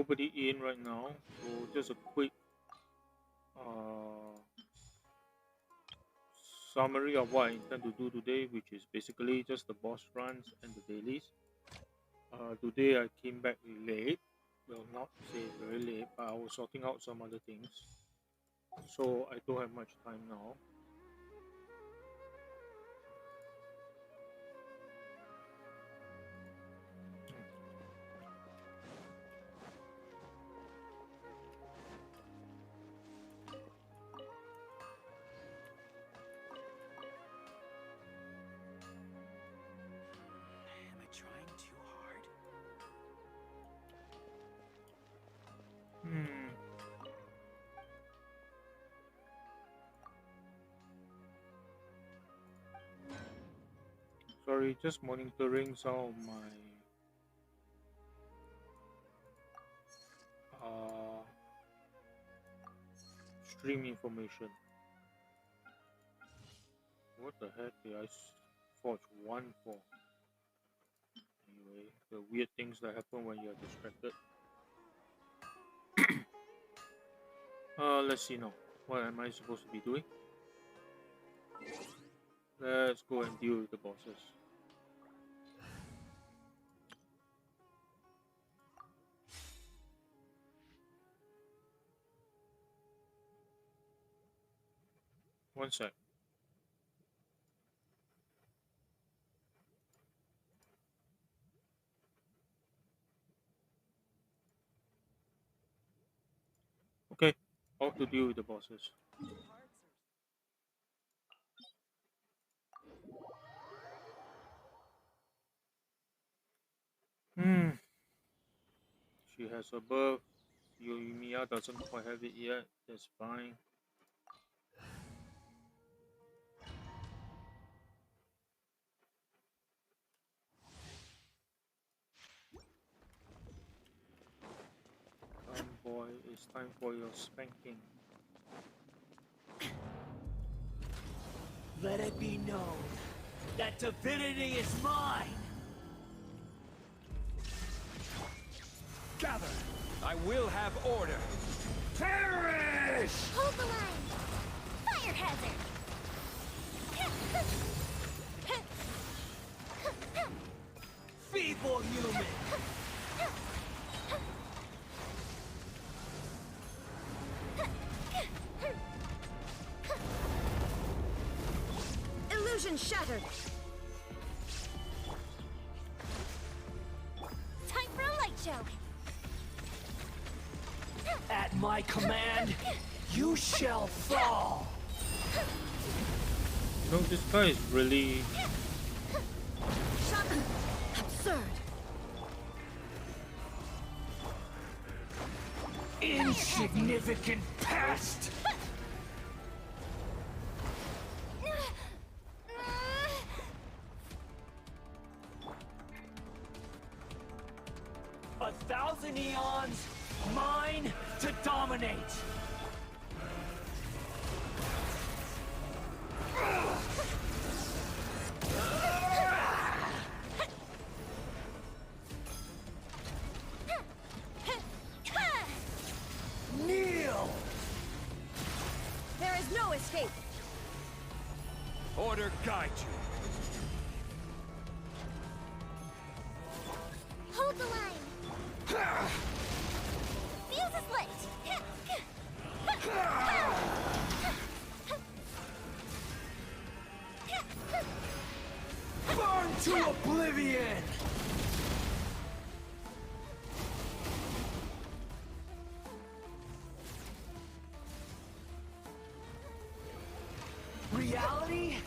nobody in right now, so just a quick uh, summary of what I intend to do today, which is basically just the boss runs and the dailies. Today I came back late. Well, not say very late, but I was sorting out some other things, so I don't have much time now. Am I trying too hard? Hmm. Sorry, just monitoring some of my uh, stream information. What the heck did I forge one for? Anyway, the weird things that happen when you're distracted. Let's see now. What am I supposed to be doing? Let's go and deal with the bosses. One sec. Okay, how to deal with the bosses. Hmm. She has a buff. Yumiya doesn't quite have it yet. That's fine. Come boy, it's time for your spanking. Let it be known that divinity is mine! Gather! I will have order! Perish! Hold the line! Fire hazard! Feeble human! Illusion shattered! Time for a light show! At my command, you shall fall! You know, this guy is really... Shot! Absurd! Insignificant pest! A thousand eons, mine to dominate! Kneel! There is no escape! Order guide you. Hold the line! Fuse is lit! Burn to oblivion! Reality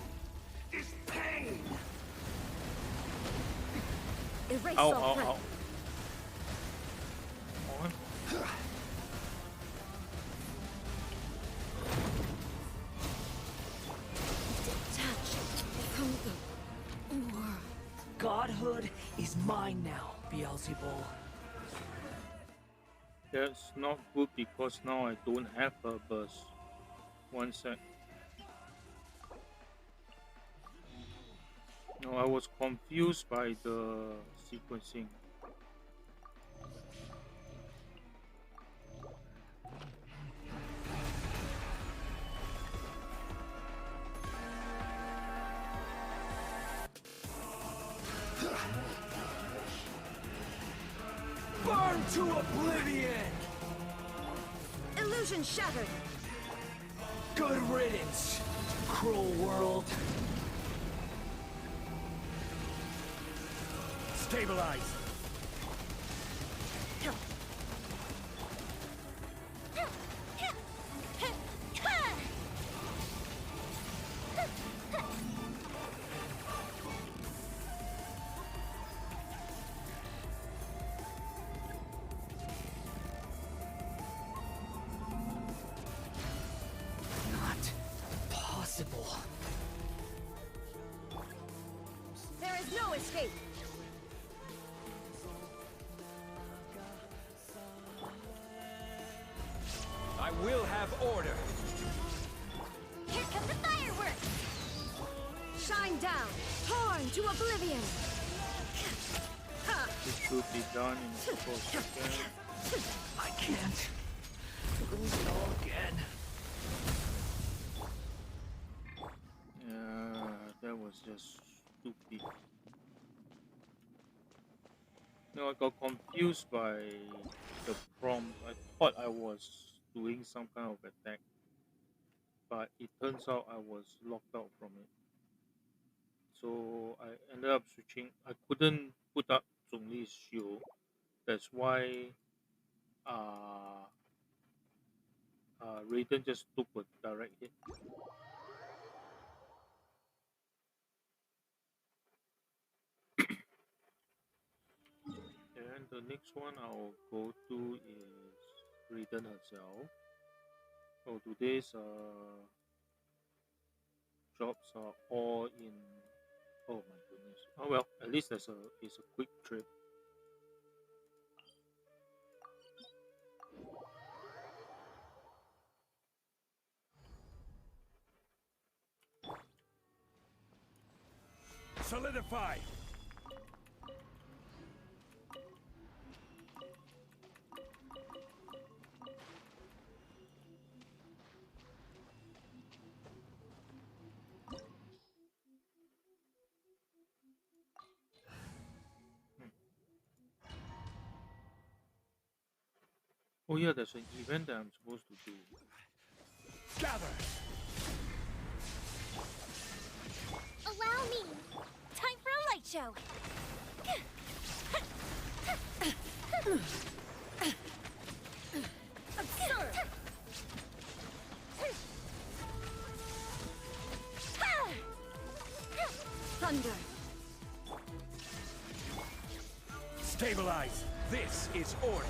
is pain! Erase Ow, all ow, threat. ow. On. Detach from the world. Godhood is mine now, Beelzebul. That's not good because now I don't have her burst. One sec. No, I was confused by the sequencing. To oblivion! Illusion shattered. Good riddance, cruel world. Stabilize. Not possible. There is no escape. I will have order. Here come the fireworks. Shine down. Torn to oblivion. Ha! It should be done in a couple of seconds. I can't lose it all again. Yeah, that was just stupid. No, I got confused by the prompt. I thought I was doing some kind of attack, but it turns out I was locked out from it. So I ended up switching. I couldn't put up Zhongli's shield. That's why uh, Raiden just took a direct hit. And the next one I'll go to is Raiden herself. Oh, today's jobs are all in. Oh my goodness. Oh well, at least it's a quick trip. Solidify. Oh yeah, there's an event that I'm supposed to do. Gather. Allow me. Time for a light show. Absurd. Thunder. Stabilize. This is order.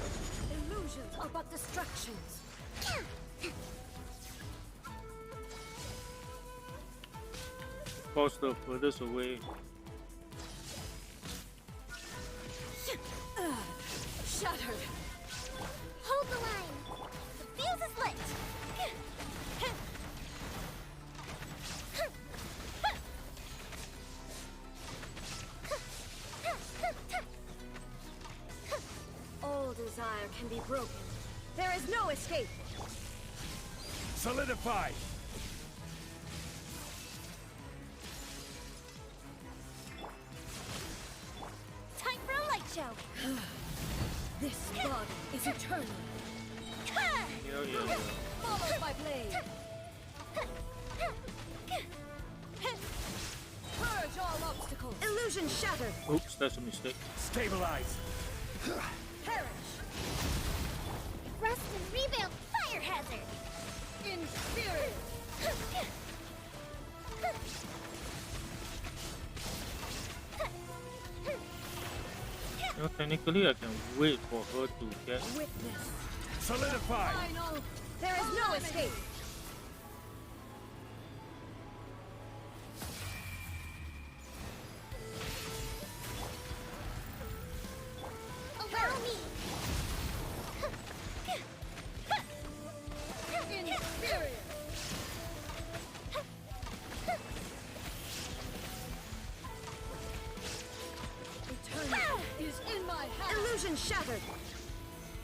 Illusions are but distractions. Of course, the furthest away. Shattered. Hold the line. The fuse is lit. All desire can be broken. There is no escape. Solidify. Time for a light show. This body is eternal. Yeah. Follow my blade. Purge all obstacles. Illusion shattered. Oops, that's a mistake. Stabilize. Perish. Rust and rebuild fire hazard. Inferior. You know, technically, I can wait for her to get. Witness. Solidify. Final. There is no escape. Allow me. Inferior. Eternity is in my hand. Illusion shattered.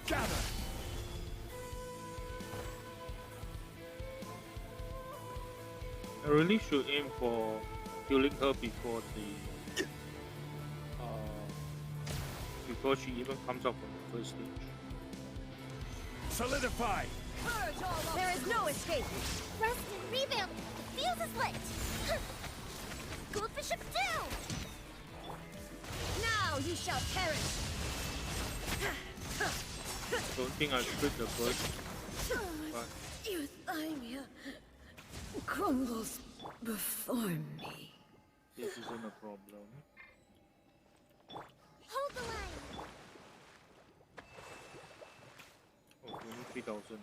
Gather. I really should aim for killing her before she even comes out from the first stage. Solidify! There is no escape. Rest and rebuild. The fuse is lit. Goldfish up down. Now you shall perish. Don't think I should the burst, but Euthymia crumbles before me. this isn't a problem. Hold the line. Oh, only 3,000.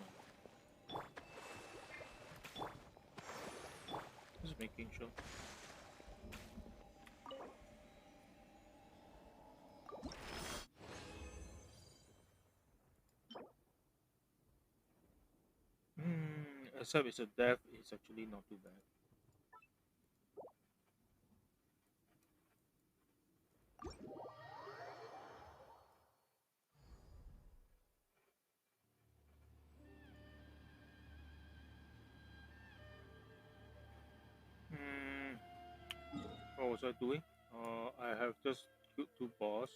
Just making sure. Except it's a death, it's actually not too bad. What was I doing? I have just killed 2 boss.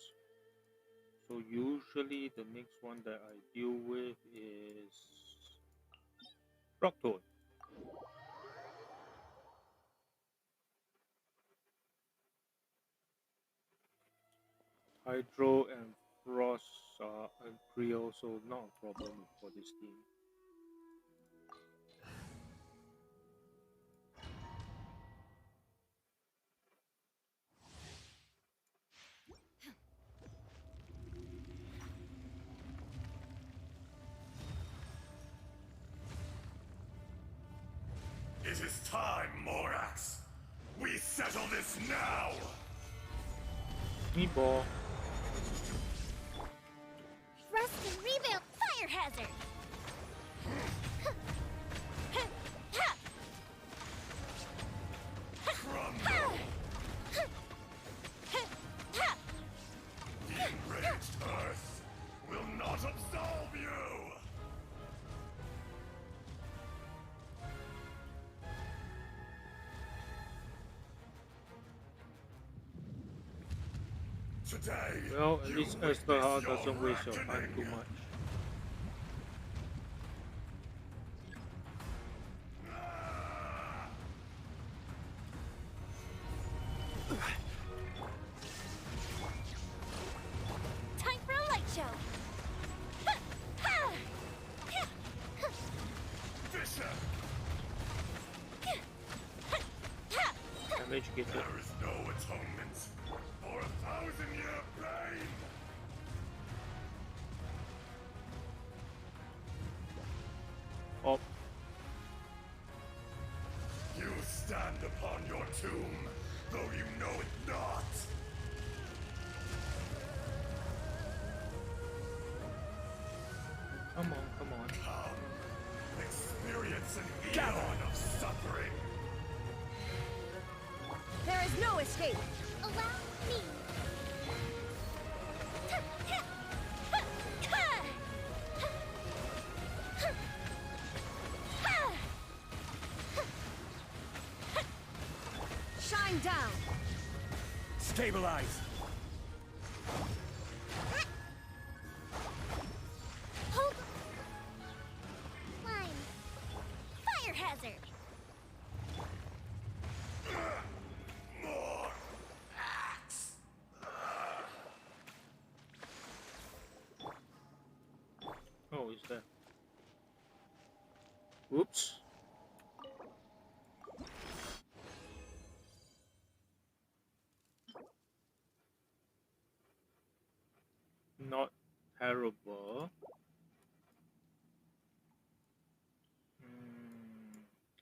So usually the next one that I deal with is Rock Toad. Hydro and Frost and Creo, so not a problem for this team. It is time, Morax! We settle this now! Meatball. Rest and rebuild. Fire hazard. The enraged Earth will not absolve you! Today, Well, at you least witness Esther your doesn't waste your time reckoning. too much. Time for a light show. Fisher, Damage gated. there is no atonement for 1,000-year pain! Oh, You stand upon your tomb, though you know it not. come on, come on. Come, experience an eon of suffering. There is no escape. Allow me. Shine down. Stabilize. Hold line. Fire hazard. More axe. Oh, is that? Oops. Not terrible.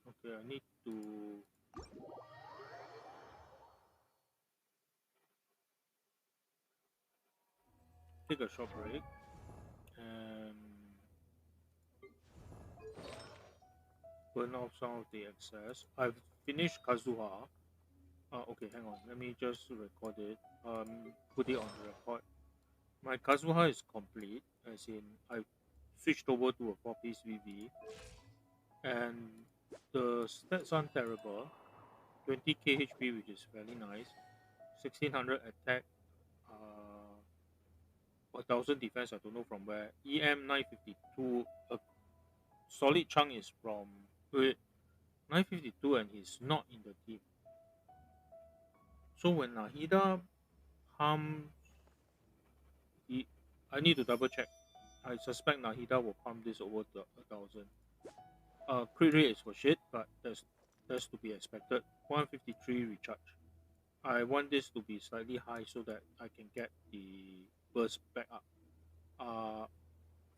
Okay, I need to take a short break and burn off some of the excess. I've finished Kazuha. Okay, hang on. Let me just record it. Put it on the record. My Kazuha is complete, as in I switched over to a 4-piece VV, and the stats aren't terrible. 20k HP, which is fairly nice. 1600 attack. 1000 defense. I don't know from where. EM 952. A solid chunk is from 952, and he's not in the team. So when Nahida pumps, I need to double check. I suspect Nahida will pump this over the 1000. Crit rate is for shit, but that's to be expected. 153 recharge. I want this to be slightly high so that I can get the burst back up.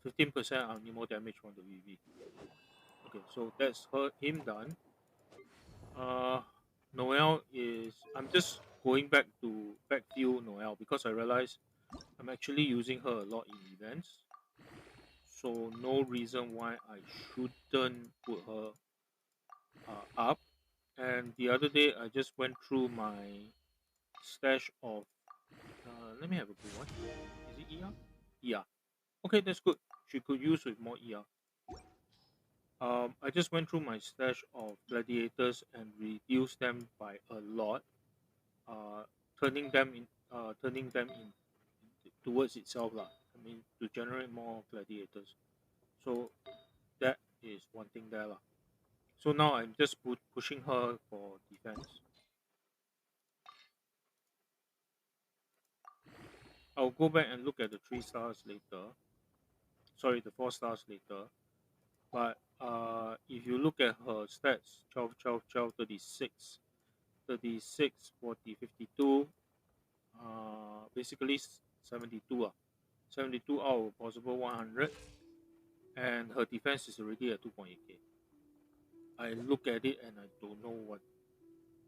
15% I need more damage from the VV. Okay, so that's him done. Noel is, I'm just going back to backfill Noel because I realized I'm actually using her a lot in events. So no reason why I shouldn't put her up. And the other day I just went through my stash of let me have a good one. Is it ER? Yeah. Okay, that's good. She could use with more ER. I just went through my stash of gladiators and reduced them by a lot, uh, turning them in towards itself lah. I mean, to generate more gladiators. So that is one thing there lah. So now I'm just pushing her for defense. I'll go back and look at the 3 stars later. Sorry, the 4 stars later. But if you look at her stats, 12, 12, 12, 36, 36, 40, 52, basically 72. 72 out of possible 100. And her defense is already at 2.8k. I look at it and I don't know what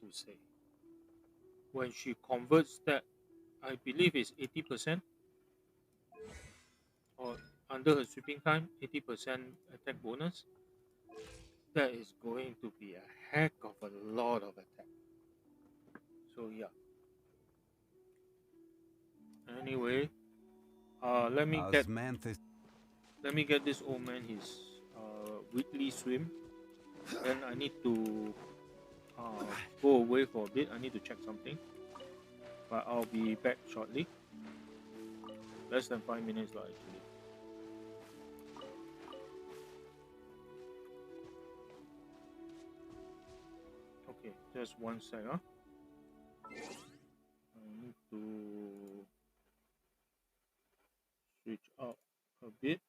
to say. When she converts that, I believe it's 80%, or under her sweeping time, 80% attack bonus. That is going to be a heck of a lot of attack. So yeah. Anyway, let me get this old man his weekly swim. Then I need to go away for a bit. I need to check something, but I'll be back shortly. Less than 5 minutes lah, actually. Okay, just one sec. I need to switch up a bit.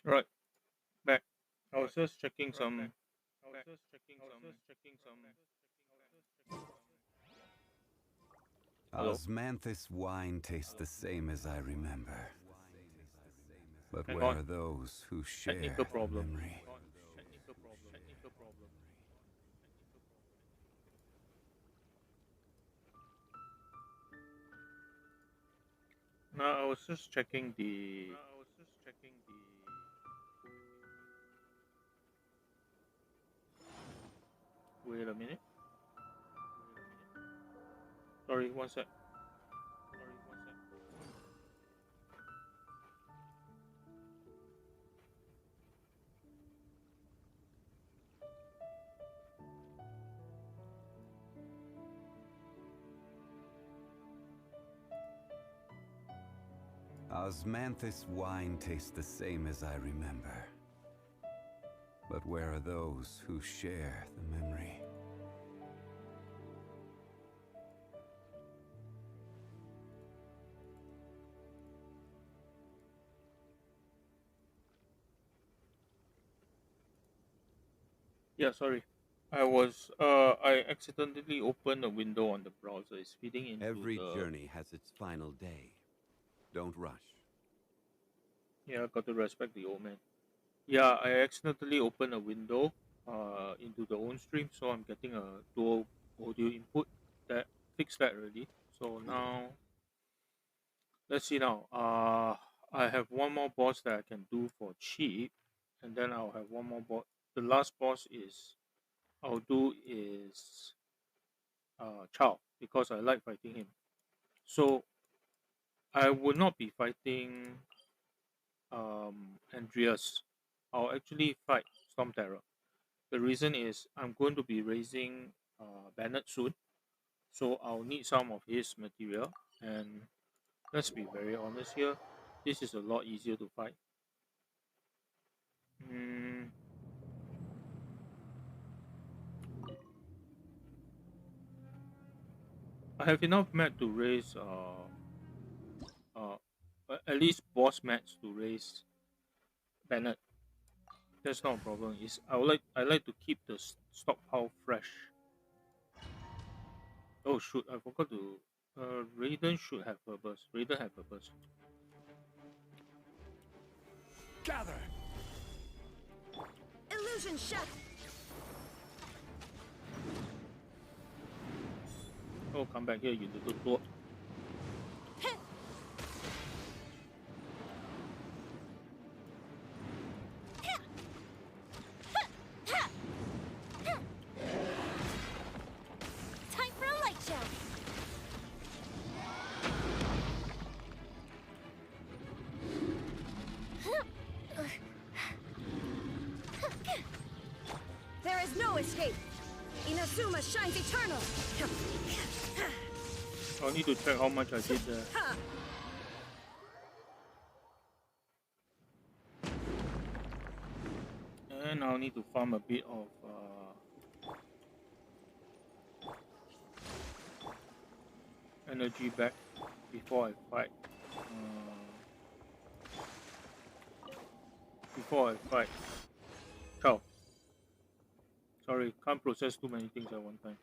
Right, back. I was just checking some. Hello? Osmanthus wine tastes the same as I remember. But Hang where on. are those who share Technical the problem. memory? No, I was just checking the. Wait a minute. Sorry, one sec. Osmanthus wine tastes the same as I remember. But where are those who share the memory? Yeah, sorry. I accidentally opened a window on the browser. It's feeding into Every the. journey has its final day. Don't rush. Yeah, I got to respect the old man. Yeah, I accidentally opened a window into the own stream, so I'm getting a dual audio input. That fixed that already. So now let's see now. I have one more boss that I can do for cheap, and then I'll have one more boss. The last boss is I'll do is Chow because I like fighting him. So I will not be fighting Andreas. I'll actually fight Storm Terror. The reason is I'm going to be raising Bennett soon, so I'll need some of his material. And let's be very honest here, this is a lot easier to fight. Mm, I have enough mat to raise uh, at least boss mats to raise Bennett. That's not a problem. Is I like to keep the stockpile fresh. Oh shoot! I forgot to. Raiden should have purpose. Raiden have purpose. Gather! Illusion shut. Oh, come back here, you little dwarf. Time for a light show. There is no escape. Inazuma shines eternal. I need to check how much I did there. And I'll need to farm a bit of energy back before I fight. Before I fight. Ciao. Sorry, can't process too many things at one time.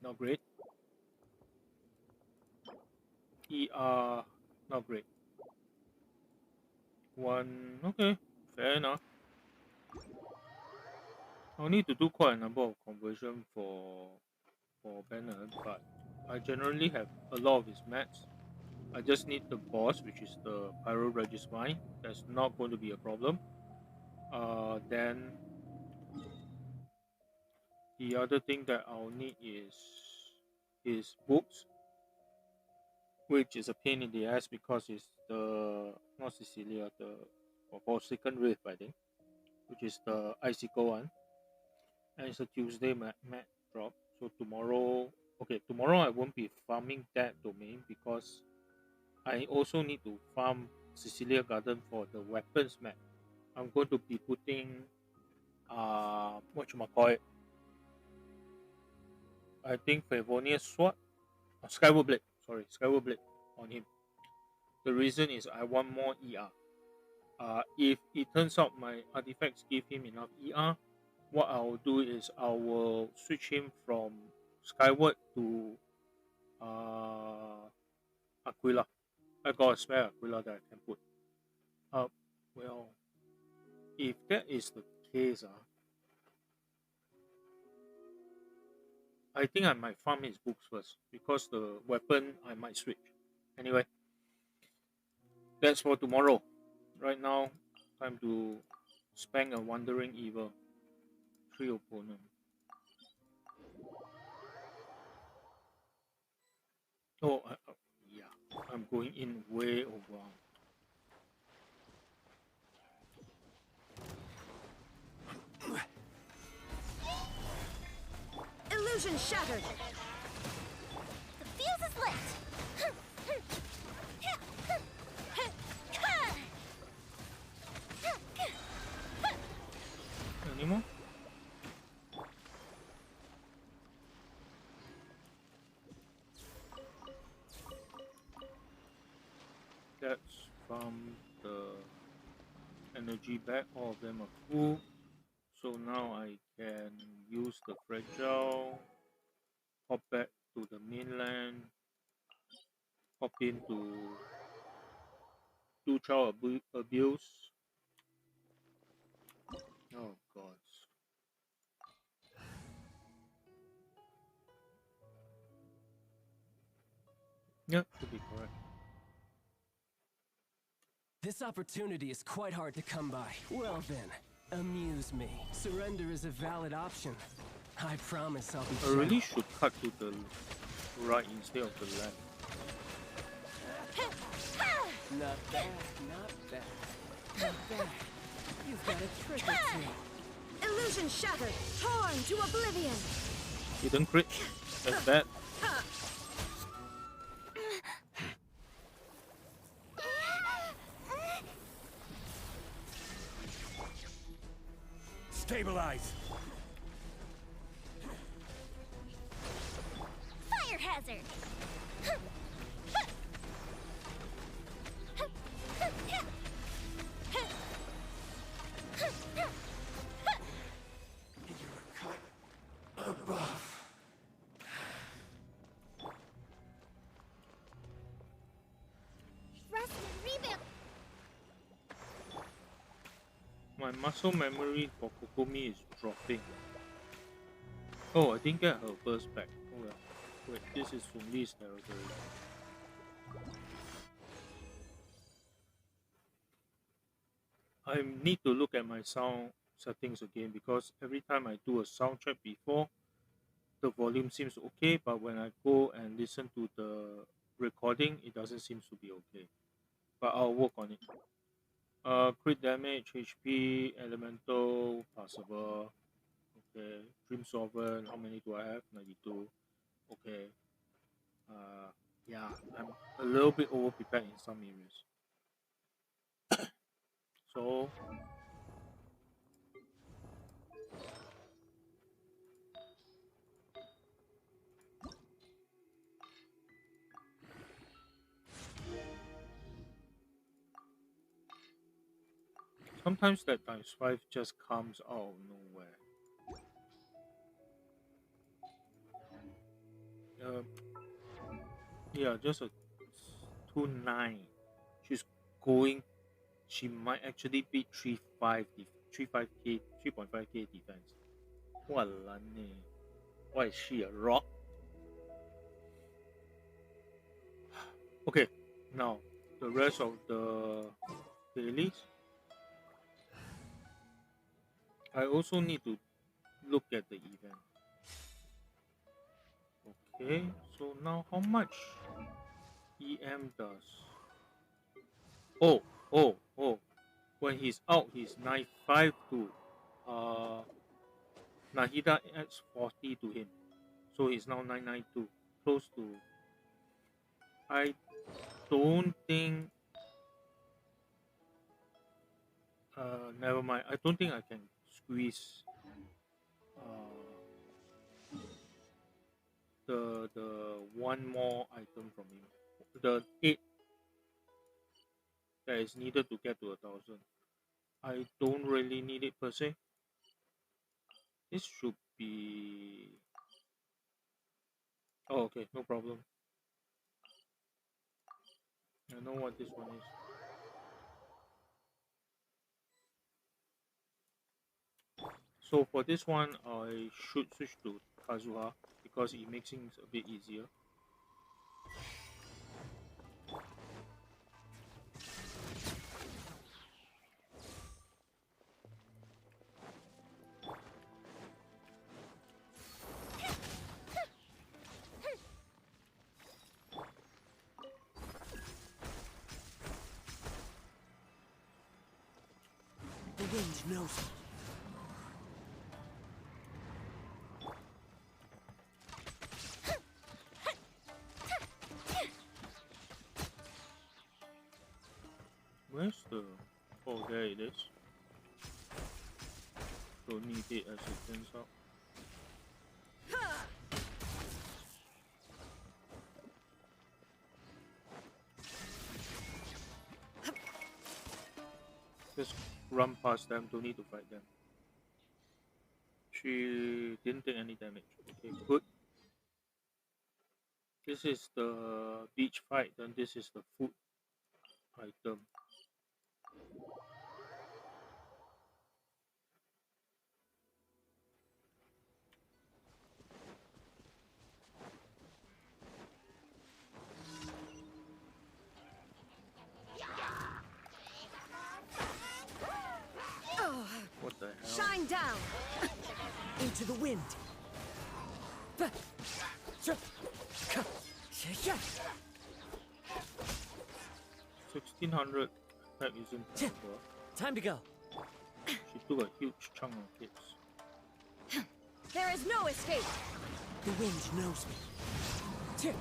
Not great. Not great. One, okay, fair enough. I'll need to do quite a number of conversion for Banner, but I generally have a lot of his mats. I just need the boss, which is the Pyro Regismine. That's not going to be a problem. Then the other thing that I'll need is books, which is a pain in the ass because it's the not Cecilia, the Forsaken Rift, I think, which is the Icicle one, and it's a Tuesday mat drop. So tomorrow, okay, tomorrow I won't be farming that domain because I also need to farm Cecilia Garden for the weapons map. I'm going to be putting whatchamacallit, I think Favonius Sword or Skyward Blade. Sorry, Skyward Blade on him. The reason is I want more ER. If it turns out my artifacts give him enough ER, what I'll do is I will switch him from Skyward to Aquila. I got a spare Aquila that I can put. Uh, well, if that is the case, I think I might farm his books first because the weapon I might switch. Anyway, that's for tomorrow. Right now, time to spank a wandering evil. 3 opponent. Oh, yeah. I'm going in way over. Illusion shattered. The fuse is lit. Anymore? That's from the energy back. All of them are full. So now I can use the fragile, hop back to the mainland, pop in to do child abuse. Oh god. Yeah, should be correct. This opportunity is quite hard to come by. Well then, amuse me. Surrender is a valid option. I promise I'll be I really gentle. should cut to the right instead of the left. Not bad, not bad. Not bad. You've got a trick or two. Illusion shattered, torn to oblivion. Didn't crit. That's bad. Stabilize! Fire hazard. Rest and rebuild. My muscle memory for Kokomi is dropping. Oh, I didn't get her burst back. Oh well. Wait, this is from Lee's territory. I need to look at my sound settings again because every time I do a sound check before, the volume seems okay, but when I go and listen to the recording, it doesn't seem to be okay. But I'll work on it. Crit damage, HP, elemental, passable. Okay. Dream Sovereign, how many do I have? 92. Okay. Yeah, I'm a little bit over prepared in some areas. So sometimes that times 5 just comes out of nowhere. Um, yeah, just a 2-9. She's going. She might actually beat 3-5, 3-5k, 3.5k defense. Walane. Why is she a rock? Okay, now the rest of the dailies. I also need to look at the event. Okay, so now how much EM does? Oh, oh. When he's out, he's 9.5 to Nahida adds 40 to him. So he's now 992. Close to. I don't think. Never mind. I don't think I can squeeze the one more item from him. The 8 that is needed to get to 1,000. I don't really need it per se. This should be. Oh, okay, no problem. I know what this one is. So for this one, I should switch to Kazuha because it makes things a bit easier. The wind knows it. Where's the... Oh, there it is. Don't need it as it turns out. Just run past them, don't need to fight them. She didn't take any damage. Okay, good. This is the beach fight, then this is the food item. What the hell? Shine down! Into the wind. 1600 attack isn't terrible. Time to go. She took a huge chunk of hits. There is no escape! The wind knows me.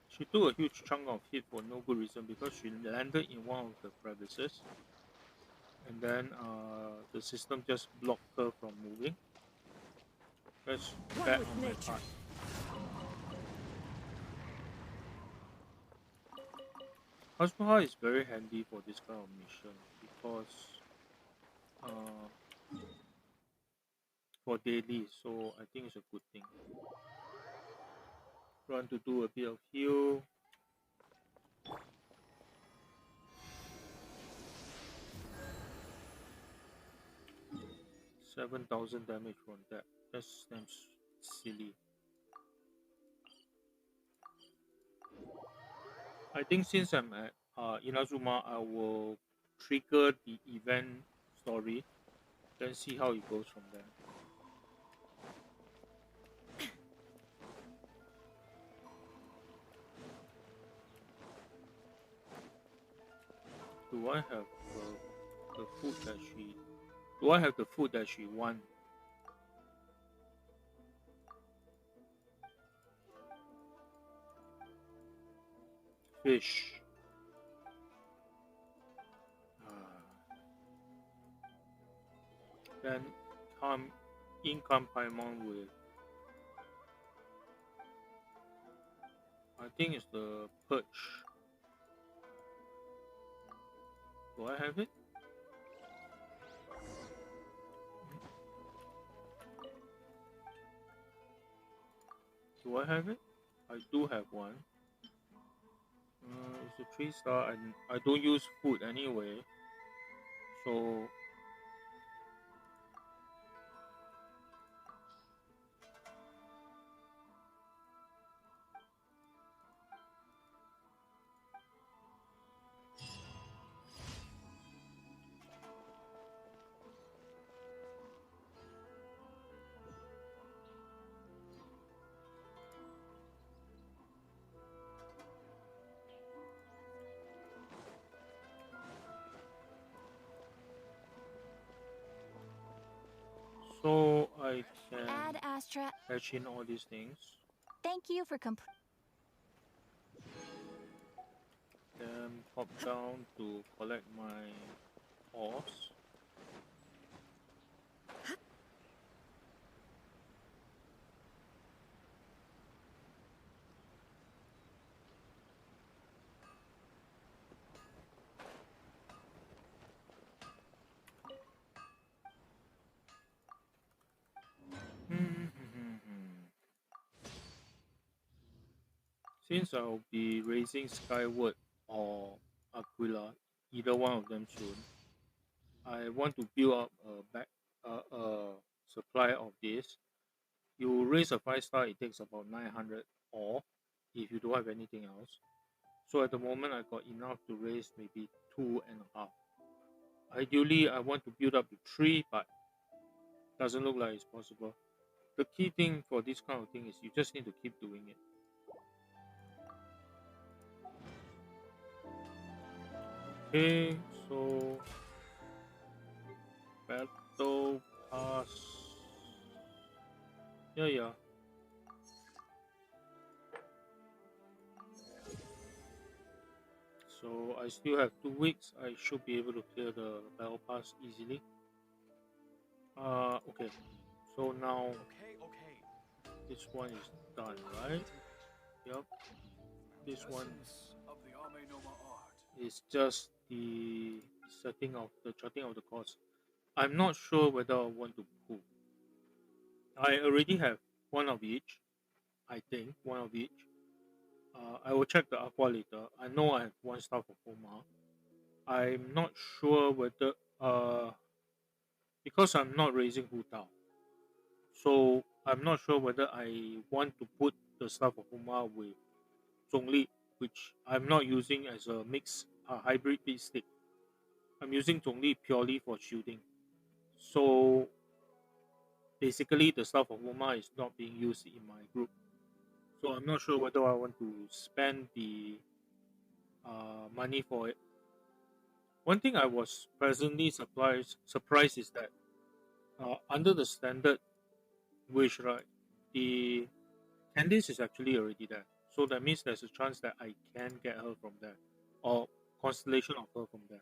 She took a huge chunk of hit for no good reason because she landed in one of the crevices. And then the system just blocked her from moving. That's bad on my part. Hasbuha is very handy for this kind of mission because for daily, so I think it's a good thing. Run to do a bit of heal. $7,000 damage from that. That's silly. I think since I'm at Inazuma, I will trigger the event story, then see how it goes from there. Do I have the food that she? Do I have the food that she wants? Fish. Then come Paimon with. I think it's the perch. Do I have it? Do I have it? I do have one. It's a 3-star, and I don't use food anyway. So I can Add Astra. patch in all these things. Thank you for Then pop down to collect my ores. Since I'll be raising Skyward or Aquila, either one of them soon, I want to build up a supply of this. You raise a 5-star, it takes about 900 ore if you don't have anything else. So at the moment, I got enough to raise maybe 2.5. Ideally, I want to build up to 3, but doesn't look like it's possible. The key thing for this kind of thing is you just need to keep doing it. Okay, so battle pass. Yeah. So I still have 2 weeks. I should be able to clear the battle pass easily. Okay. So now this one is done, right? Yep. This one is just the setting of the charting of the course. I'm not sure whether I want to pull. I already have one of each. I think one of each. I will check the aqua later. I know I have one staff of Homa. I'm not sure whether because I'm not raising Hu Tao, so I'm not sure whether I want to put the staff of Homa with Zhongli, which I'm not using as a mix hybrid beat stick. I'm using Zhongli purely for shielding. So basically, the staff of Homa is not being used in my group. So I'm not sure whether I want to spend the money for it. One thing I was pleasantly surprised is that under the standard wish, right, the Candice is actually already there. So that means there's a chance that I can get her from there, or constellation of her from there.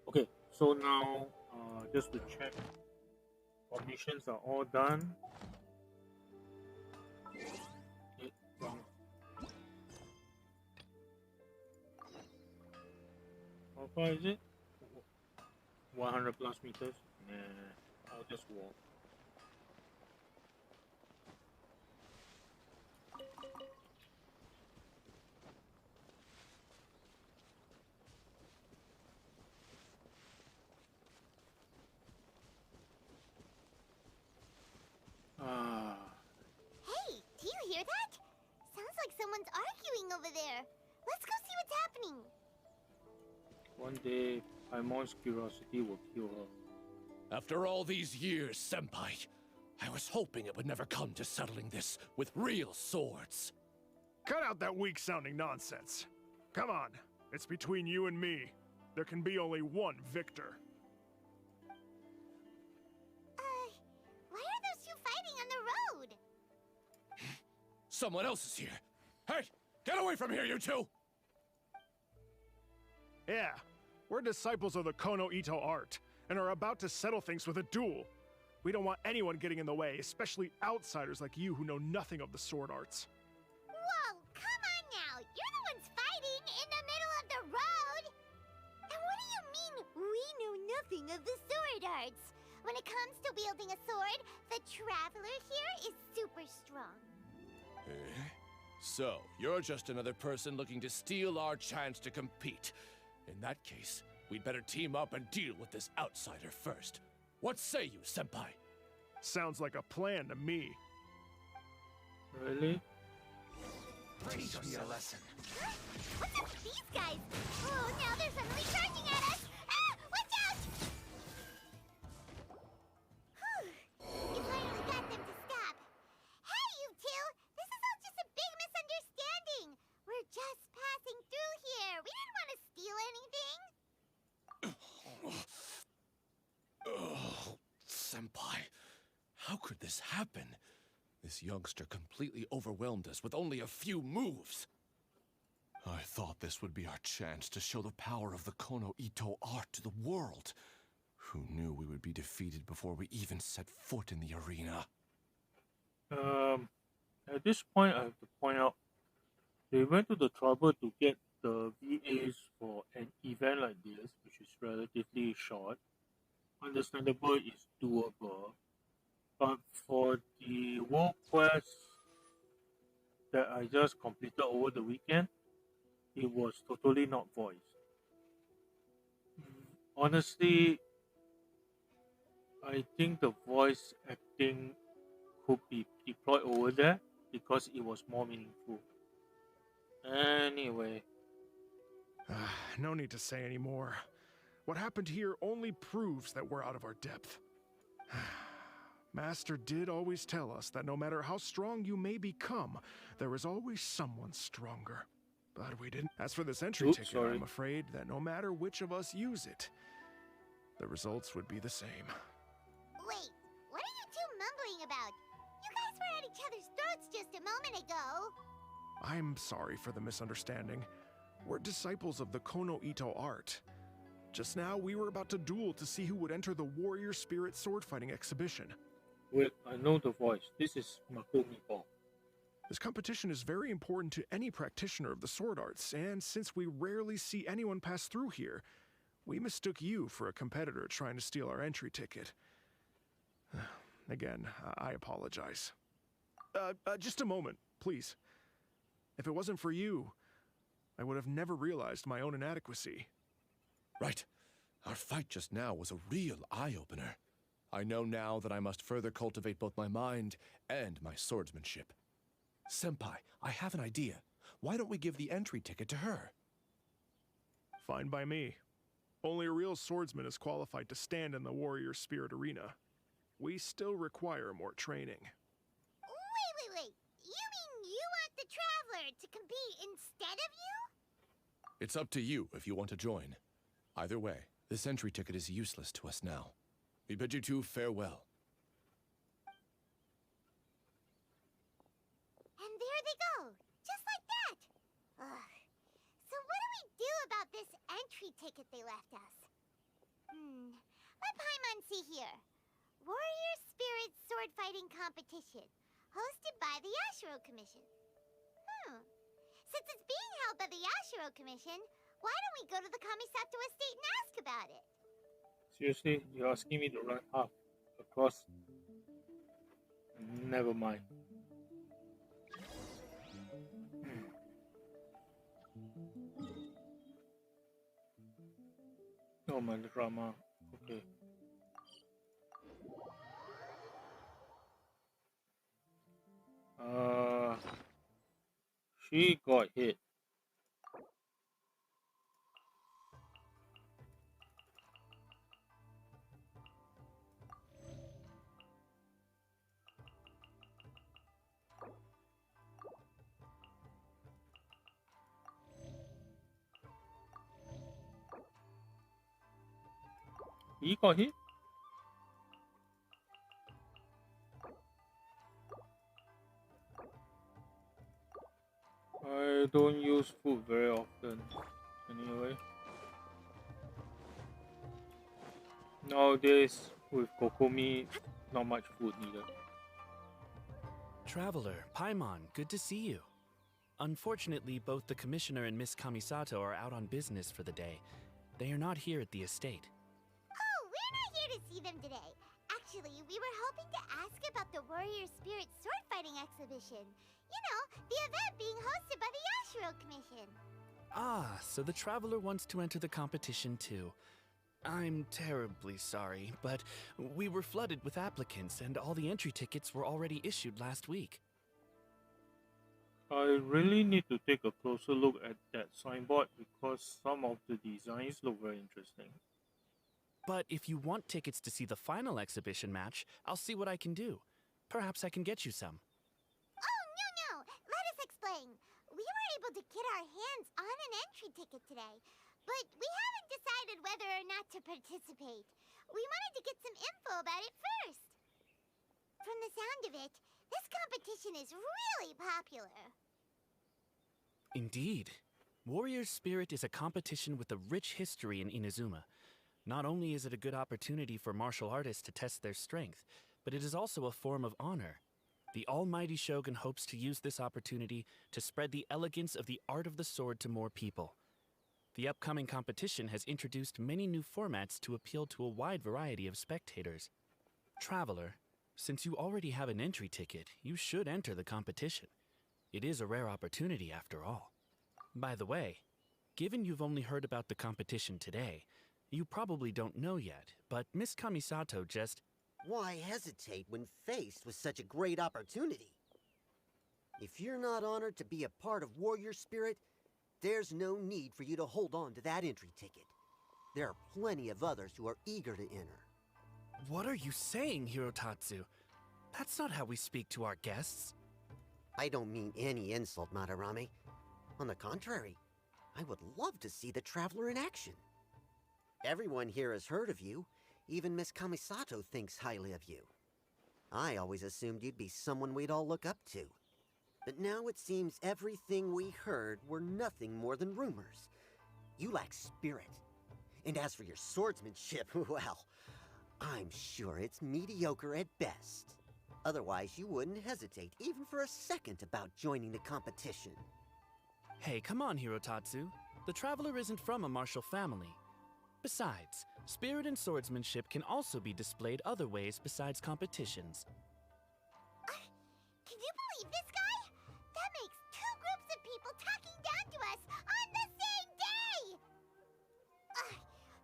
Okay, so now just to check, commissions are all done. Okay, wrong. How far is it? 100 plus meters? Nah, I'll just walk. Ah, Hey, do you hear that? Sounds like someone's arguing over there. Let's go see what's happening. one day Paimon's curiosity will kill her. After all these years, Senpai, I was hoping it would never come to settling this with real swords. Cut out that weak-sounding nonsense. Come on, it's between you and me. There can be only one victor. Why are those two fighting on the road? Someone else is here. Hey, get away from here, you two! Yeah, we're disciples of the Kono Ito art, and are about to settle things with a duel. We don't want anyone getting in the way, especially outsiders like you who know nothing of the sword arts. Whoa, come on now. You're the ones fighting in the middle of the road. And what do you mean, we know nothing of the sword arts? When it comes to wielding a sword, the traveler here is super strong. Eh? So, you're just another person looking to steal our chance to compete. In that case, we'd better team up and deal with this outsider first. What say you, Senpai? Sounds like a plan to me. Really? Teach me a lesson. What's up with these guys? Oh, now they're suddenly charging at us. Ah, watch out! Whew. You finally got them to stop. Hey, you two! This is all just a big misunderstanding. We're just passing through here. We didn't want to steal anything. Oh, Senpai, how could this happen? This youngster completely overwhelmed us with only a few moves. I thought this would be our chance to show the power of the Kono Ito art to the world. Who knew we would be defeated before we even set foot in the arena? At this point, I have to point out they went to the trouble to get the VAs for an event like this, which is relatively short. Understandable is doable, but for the world quest that I just completed over the weekend, it was totally not voiced. Honestly, I think the voice acting could be deployed over there because it was more meaningful. Anyway, No need to say any more. What happened here only proves that we're out of our depth. Master did always tell us that no matter how strong you may become, there is always someone stronger. But we didn't. As for this entry Oops, ticket, sorry. I'm afraid that no matter which of us use it, the results would be the same. Wait, what are you two mumbling about? You guys were at each other's throats just a moment ago. I'm sorry for the misunderstanding. We're disciples of the Kono Ito art. Just now, we were about to duel to see who would enter the Warrior Spirit sword fighting exhibition. wait, I know the voice. This is Makomi Ball. This competition is very important to any practitioner of the sword arts, and since we rarely see anyone pass through here, we mistook you for a competitor trying to steal our entry ticket. Again, I apologize. Just a moment, please. If it wasn't for you, I would have never realized my own inadequacy. Right. Our fight just now was a real eye-opener. I know now that I must further cultivate both my mind and my swordsmanship. Senpai, I have an idea. Why don't we give the entry ticket to her? Fine by me. Only a real swordsman is qualified to stand in the warrior spirit arena. We still require more training. Wait. You mean you want the Traveler to compete instead of you? It's up to you if you want to join. Either way, this entry ticket is useless to us now. We bid you two farewell. And there they go, just like that. Ugh. So what do we do about this entry ticket they left us? Let Paimon see here. Warrior Spirit Sword Fighting Competition, hosted by the Yashiro Commission. Since it's being held by the Yashiro Commission, why don't we go to the Kamisato estate and ask about it? Seriously, you're asking me to run half across? Never mind. Oh my drama. Okay. She got hit. He got hit? I don't use food very often. Anyway. Nowadays, with Kokomi, not much food needed. Traveler, Paimon, good to see you. Unfortunately, both the Commissioner and Miss Kamisato are out on business for the day. They are not here at the estate. Oh, we're not here to see them today. Actually, we were hoping to ask about the Warrior Spirit Sword Fighting Exhibition. You know, the event being hosted by the Yashiro Commission. Ah, so the Traveler wants to enter the competition too. I'm terribly sorry, but we were flooded with applicants and all the entry tickets were already issued last week. I really need to take a closer look at that signboard because some of the designs look very interesting. But if you want tickets to see the final exhibition match, I'll see what I can do. Perhaps I can get you some. Oh, no. Let us explain. We were able to get our hands on an entry ticket today, but we haven't decided whether or not to participate. We wanted to get some info about it first. From the sound of it, this competition is really popular. Indeed. Warrior Spirit is a competition with a rich history in Inazuma. Not only is it a good opportunity for martial artists to test their strength, but it is also a form of honor. The almighty Shogun hopes to use this opportunity to spread the elegance of the art of the sword to more people. The upcoming competition has introduced many new formats to appeal to a wide variety of spectators. Traveler, since you already have an entry ticket, you should enter the competition. It is a rare opportunity after all. By the way, given you've only heard about the competition today, you probably don't know yet, but Miss Kamisato just... Why hesitate when faced with such a great opportunity? If you're not honored to be a part of Warrior Spirit, there's no need for you to hold on to that entry ticket. There are plenty of others who are eager to enter. What are you saying, Hirotatsu? That's not how we speak to our guests. I don't mean any insult, Madarame. On the contrary, I would love to see the Traveler in action. Everyone here has heard of you. Even Miss Kamisato thinks highly of you. I always assumed you'd be someone we'd all look up to. But now it seems everything we heard were nothing more than rumors. You lack spirit. And as for your swordsmanship, well, I'm sure it's mediocre at best. Otherwise, you wouldn't hesitate even for a second about joining the competition. Hey, come on, Hirotatsu. The Traveler isn't from a martial family. Besides, Spirit and swordsmanship can also be displayed other ways besides competitions. Can you believe this guy? That makes two groups of people talking down to us on the same day!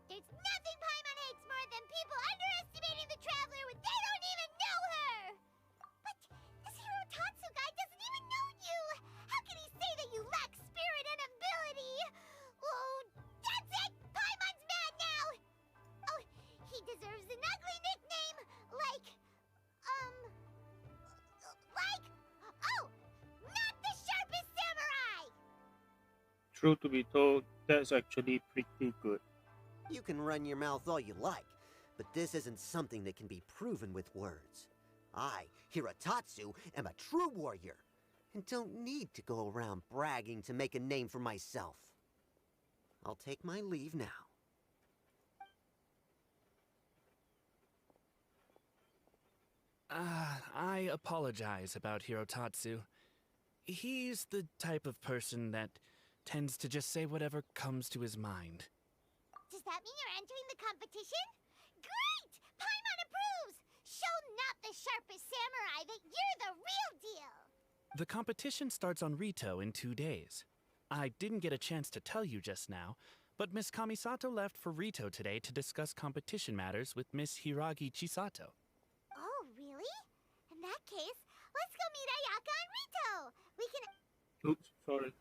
There's nothing Paimon hates more than people underestimating the Traveler when they don't even know her! But this Hirotatsu guy doesn't even know you! How can he say that you lack spirit and ability? Oh, that's it! Paimon's mad now! Oh, he deserves an ugly nickname, like, oh, not the sharpest samurai! Truth to be told, that's actually pretty good. You can run your mouth all you like, but this isn't something that can be proven with words. I, Hirotatsu, am a true warrior, and don't need to go around bragging to make a name for myself. I'll take my leave now. I apologize about Hirotatsu. He's the type of person that tends to just say whatever comes to his mind. Does that mean you're entering the competition? Great! Paimon approves! Show not the sharpest samurai that you're the real deal! The competition starts on Rito in 2 days. I didn't get a chance to tell you just now, but Miss Kamisato left for Rito today to discuss competition matters with Miss Hiragi Chisato. Oh, really? In that case, let's go meet Ayaka and Rito! We can... Oops, sorry.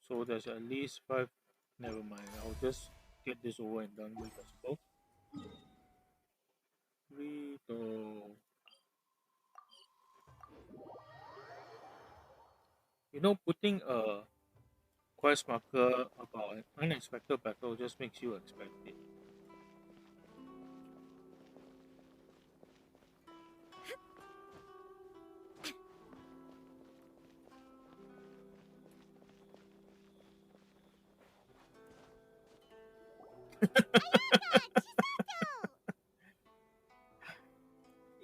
So there's at least 5. Never mind. I'll just get this over and done with as well. Rito. You know, putting a quest marker about an unexpected battle just makes you expect it.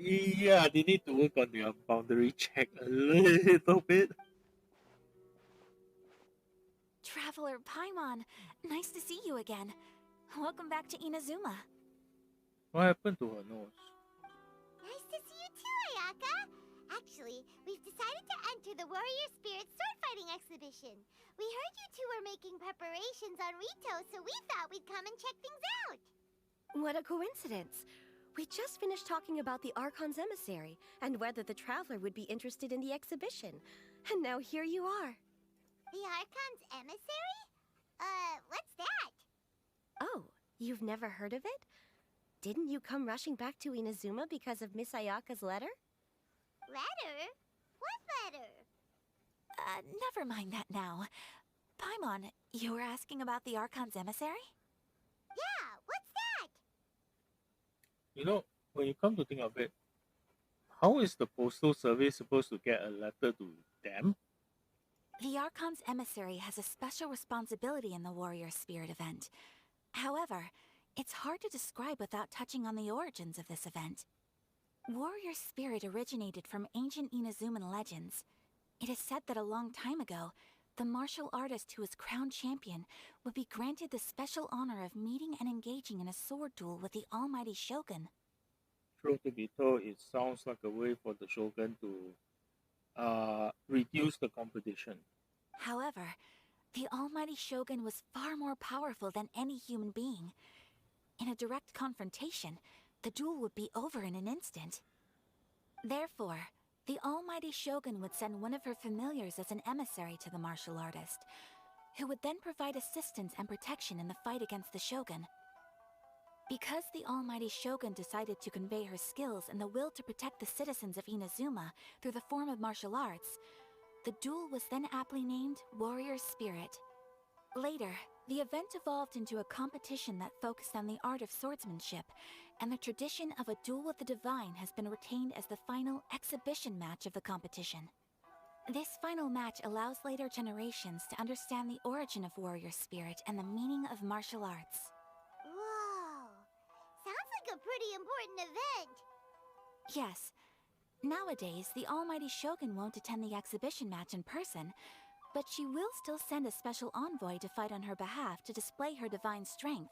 Yeah, they need to work on their boundary check a little bit. Traveler Paimon, nice to see you again. Welcome back to Inazuma. What happened to her nose? Nice to see you too, Ayaka! Actually, we've decided to enter the Warrior Spirit sword fighting exhibition. We heard you two were making preparations on Rito, so we thought we'd come and check things out. What a coincidence. We just finished talking about the Archon's emissary and whether the Traveler would be interested in the exhibition. And now here you are. The Archon's emissary? What's that? Oh, you've never heard of it? Didn't you come rushing back to Inazuma because of Miss Ayaka's letter? Letter? What letter? Never mind that now. Paimon, you were asking about the Archon's emissary? Yeah, what's that? You know, when you come to think of it, how is the postal service supposed to get a letter to them? The Archon's emissary has a special responsibility in the Warrior Spirit event. However, it's hard to describe without touching on the origins of this event. Warrior Spirit originated from ancient Inazuman legends. It is said that a long time ago, the martial artist who was crowned champion would be granted the special honor of meeting and engaging in a sword duel with the almighty Shogun. Truth to be told, it sounds like a way for the Shogun to reduce the competition. However, the almighty Shogun was far more powerful than any human being. In a direct confrontation, the duel would be over in an instant. Therefore, the almighty Shogun would send one of her familiars as an emissary to the martial artist, who would then provide assistance and protection in the fight against the Shogun. Because the almighty Shogun decided to convey her skills and the will to protect the citizens of Inazuma through the form of martial arts, the duel was then aptly named Warrior Spirit. Later, the event evolved into a competition that focused on the art of swordsmanship, and the tradition of a duel with the divine has been retained as the final exhibition match of the competition. This final match allows later generations to understand the origin of warrior spirit and the meaning of martial arts. Whoa! Sounds like a pretty important event. Yes. Nowadays, the almighty Shogun won't attend the exhibition match in person, but she will still send a special envoy to fight on her behalf to display her divine strength.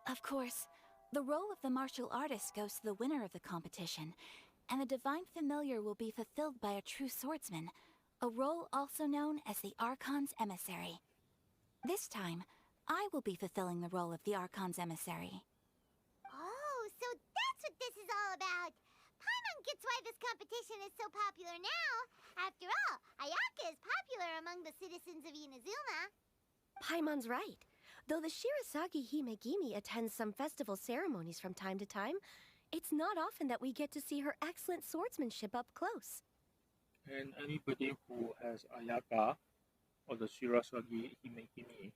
Of course, the role of the martial artist goes to the winner of the competition, and the divine familiar will be fulfilled by a true swordsman, a role also known as the Archon's emissary. This time, I will be fulfilling the role of the Archon's emissary. Oh, so that's what this is all about. Paimon gets why this competition is so popular now. After all, Ayaka is popular among the citizens of Inazuma. Paimon's right. Though the Shirasagi Himegimi attends some festival ceremonies from time to time, it's not often that we get to see her excellent swordsmanship up close. And anybody who has Ayaka or the Shirasagi Himekimi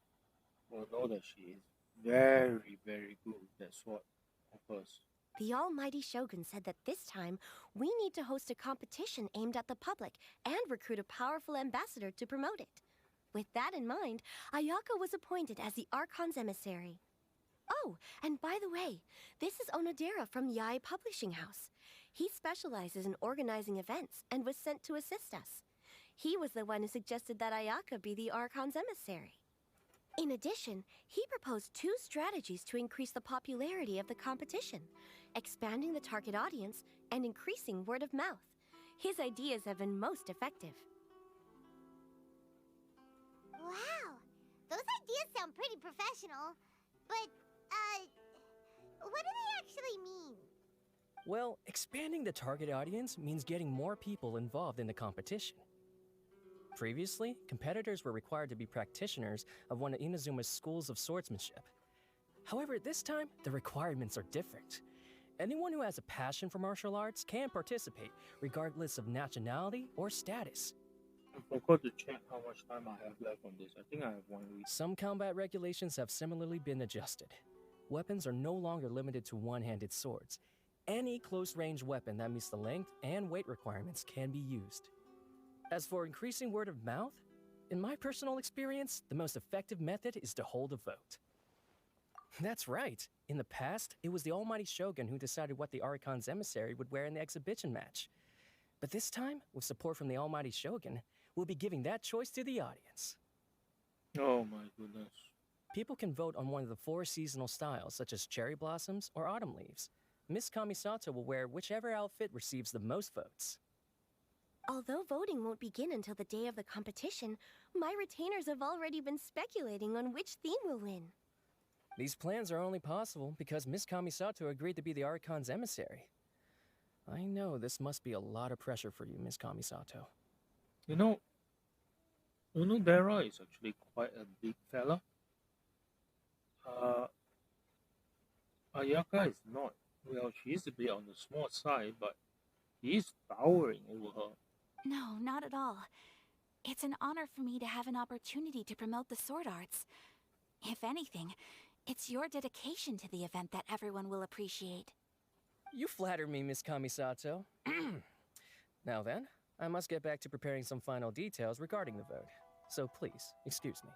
will know that she is very, very good with that sword of hers. The almighty Shogun said that this time, we need to host a competition aimed at the public and recruit a powerful ambassador to promote it. With that in mind, Ayaka was appointed as the Archon's emissary. Oh, and by the way, this is Onodera from Yae Publishing House. He specializes in organizing events and was sent to assist us. He was the one who suggested that Ayaka be the Archon's emissary. In addition, he proposed 2 strategies to increase the popularity of the competition, expanding the target audience and increasing word of mouth. His ideas have been most effective. Wow, those ideas sound pretty professional. But, what do they actually mean? Well, expanding the target audience means getting more people involved in the competition. Previously, competitors were required to be practitioners of one of Inazuma's schools of swordsmanship. However, this time, the requirements are different. Anyone who has a passion for martial arts can participate, regardless of nationality or status. I forgot to check how much time I have left on this. I think I have 1 week. Some combat regulations have similarly been adjusted. Weapons are no longer limited to one-handed swords. Any close-range weapon that meets the length and weight requirements can be used. As for increasing word of mouth, in my personal experience, the most effective method is to hold a vote. That's right. In the past, it was the almighty Shogun who decided what the Archon's emissary would wear in the exhibition match. But this time, with support from the almighty Shogun, we'll be giving that choice to the audience. Oh my goodness. People can vote on one of the 4 seasonal styles, such as cherry blossoms or autumn leaves. Miss Kamisato will wear whichever outfit receives the most votes. Although voting won't begin until the day of the competition, my retainers have already been speculating on which theme will win. These plans are only possible because Miss Kamisato agreed to be the Archon's emissary. I know this must be a lot of pressure for you, Miss Kamisato. You know, Onodera is actually quite a big fella. Ayaka is not. Well, she is a bit on the small side, but he is towering over her. No, not at all. It's an honor for me to have an opportunity to promote the sword arts. If anything, it's your dedication to the event that everyone will appreciate. You flatter me, Miss Kamisato. Now then, I must get back to preparing some final details regarding the vote. So please, excuse me.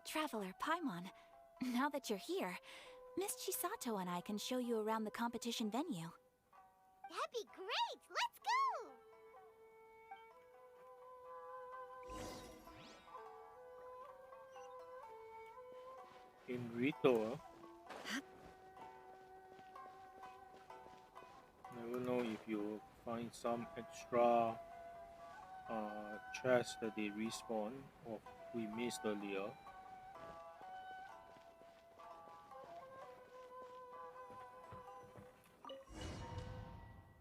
Traveler Paimon, now that you're here, Miss Chisato and I can show you around the competition venue. That'd be great! Let's go! In Rito, never know if you find some extra chests that they respawn or we missed earlier.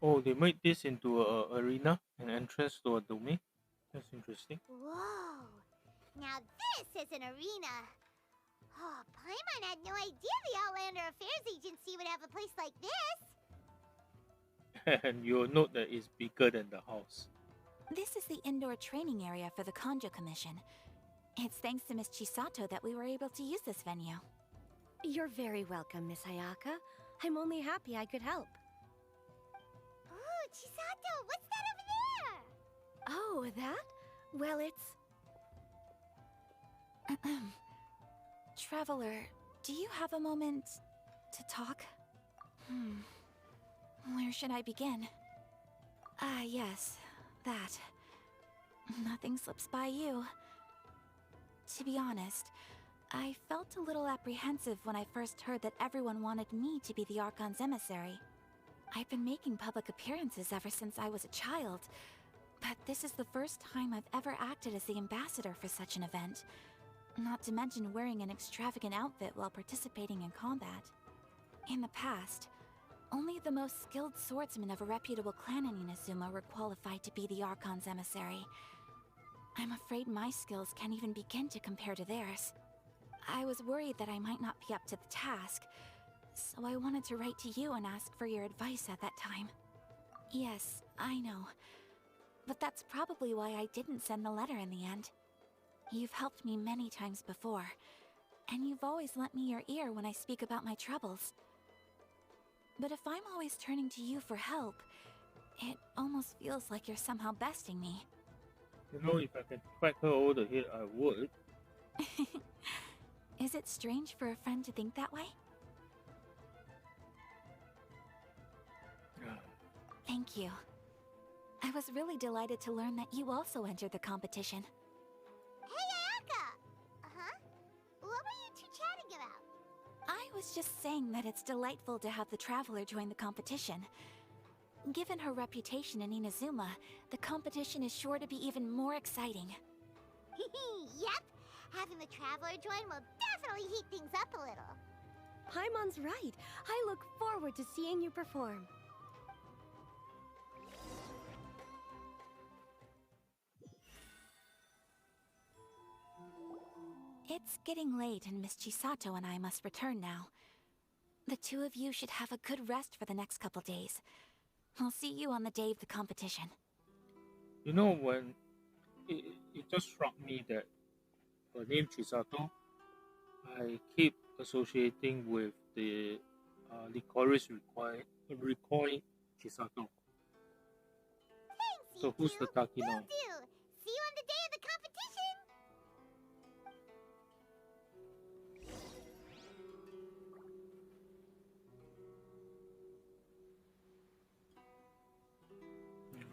Oh, they made this into a arena, an entrance to a domain. That's interesting. Whoa! Now this is an arena! Oh, Paimon had no idea the Outlander Affairs Agency would have a place like this! And you'll note that it's bigger than the house. This is the indoor training area for the Konjo Commission. It's thanks to Miss Chisato that we were able to use this venue. You're very welcome, Miss Ayaka. I'm only happy I could help. Ooh, Chisato, what's that over there? Oh, that? Well, it's... Traveler, do you have a moment to talk? Where should I begin? Ah, yes, that. Nothing slips by you. To be honest, I felt a little apprehensive when I first heard that everyone wanted me to be the Archon's emissary. I've been making public appearances ever since I was a child, but this is the first time I've ever acted as the ambassador for such an event. Not to mention wearing an extravagant outfit while participating in combat. In the past, only the most skilled swordsmen of a reputable clan in Inazuma were qualified to be the Archon's emissary. I'm afraid my skills can't even begin to compare to theirs. I was worried that I might not be up to the task, so I wanted to write to you and ask for your advice at that time. Yes, I know. But that's probably why I didn't send the letter in the end. You've helped me many times before, and you've always lent me your ear when I speak about my troubles. But if I'm always turning to you for help, it almost feels like you're somehow besting me. You know, if I can crack her over the head, I would. Is it strange for a friend to think that way? Thank you. I was really delighted to learn that you also entered the competition. Hey, Ayaka! Uh-huh? What were you two chatting about? I was just saying that it's delightful to have the Traveler join the competition. Given her reputation in Inazuma, the competition is sure to be even more exciting. Yep! Having the Traveler join will definitely heat things up a little. Paimon's right. I look forward to seeing you perform. It's getting late and Miss Chisato and I must return now. The two of you should have a good rest for the next couple days. I'll see you on the day of the competition. You know, when it just struck me that her name Chisato, I keep associating with the licorice recoil Chisato. Thanks, So who's the Taki now? Will do! See you on the day of the competition!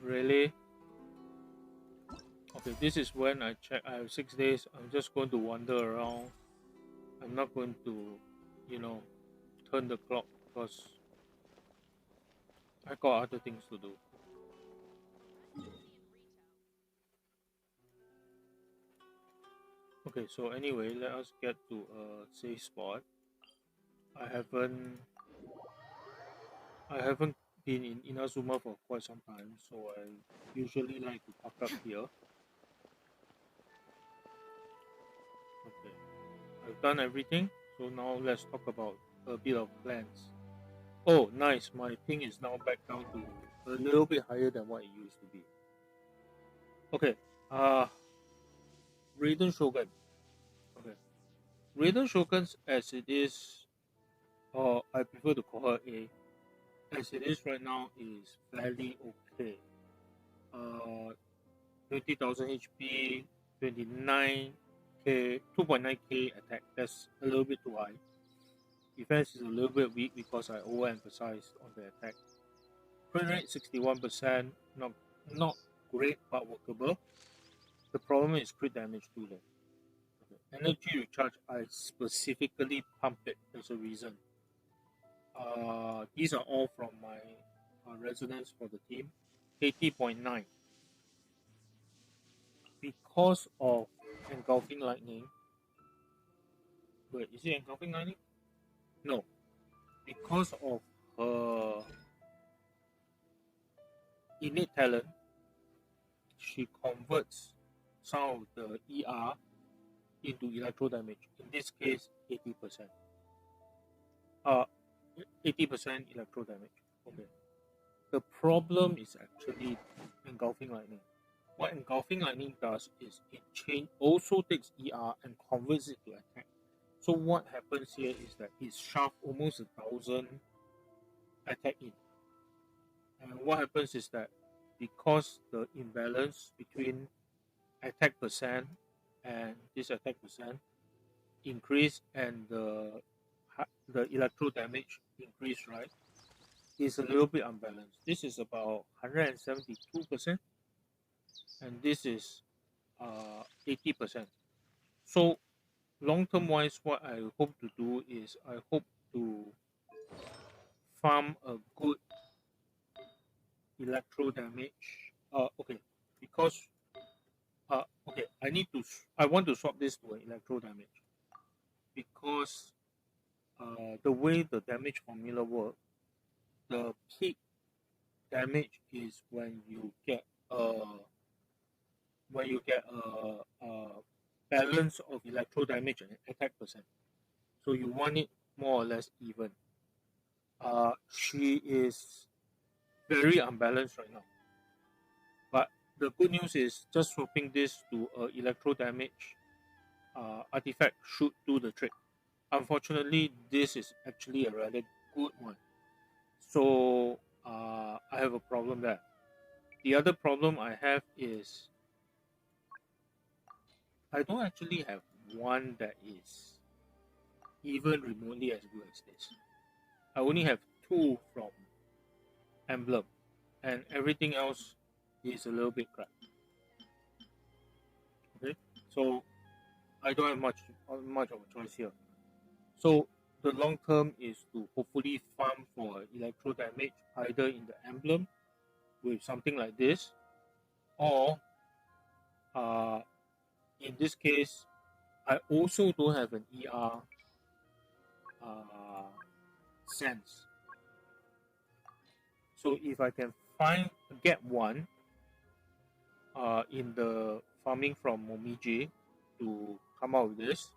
Really? Okay, this is when I check. I have 6 days. I'm just going to wander around. I'm not going to, you know, turn the clock because I got other things to do. Okay, so anyway, let us get to a safe spot. I haven't been in Inazuma for quite some time, so I usually like to park up here. Okay, I've done everything, so now let's talk about a bit of plans. Oh, nice, my ping is now back down to a little bit higher than what it used to be. Okay, Raiden Shogun. Okay, Raiden Shogun's as it is, or I prefer to call her A, as it is right now is fairly okay. 20,000 HP, 29k, 2.9k attack. That's a little bit too high. Defense is a little bit weak because I overemphasized on the attack. Crit rate 61%, not great but workable. The problem is crit damage too low. Okay. Energy recharge, I specifically pump it. There's a reason. These are all from my resonance for the team. 80.9. Because of engulfing lightning. Wait, is it engulfing lightning? No. Because of her innate talent, she converts some of the ER into electro damage. In this case, 80%. 80% electro damage. Okay. The problem is actually engulfing lightning. What engulfing lightning does is it also takes ER and converts it to attack. So what happens here is that it shafts almost 1,000 attack in. And what happens is that because the imbalance between attack percent and this attack percent increase and the electro damage increase, right, is a little bit unbalanced. This is about 172%, and this is 80%. So long term wise, what I hope to do is I hope to farm a good electro damage. Okay, because okay, I want to swap this to an electro damage because the way the damage formula works, the peak damage is when you get a balance of electro damage and attack percent. So you want it more or less even. She is very unbalanced right now. But the good news is just swapping this to electro damage artifact should do the trick. Unfortunately, this is actually a rather good one. So I have a problem there. The other problem I have is I don't actually have one that is even remotely as good as this. I only have two from Emblem, and everything else is a little bit crap. Okay, so I don't have much of a choice here. So the long term is to hopefully farm for electro damage either in the emblem with something like this, or in this case, I also don't have an ER sense. So if I can get one in the farming from Momiji to come out with this,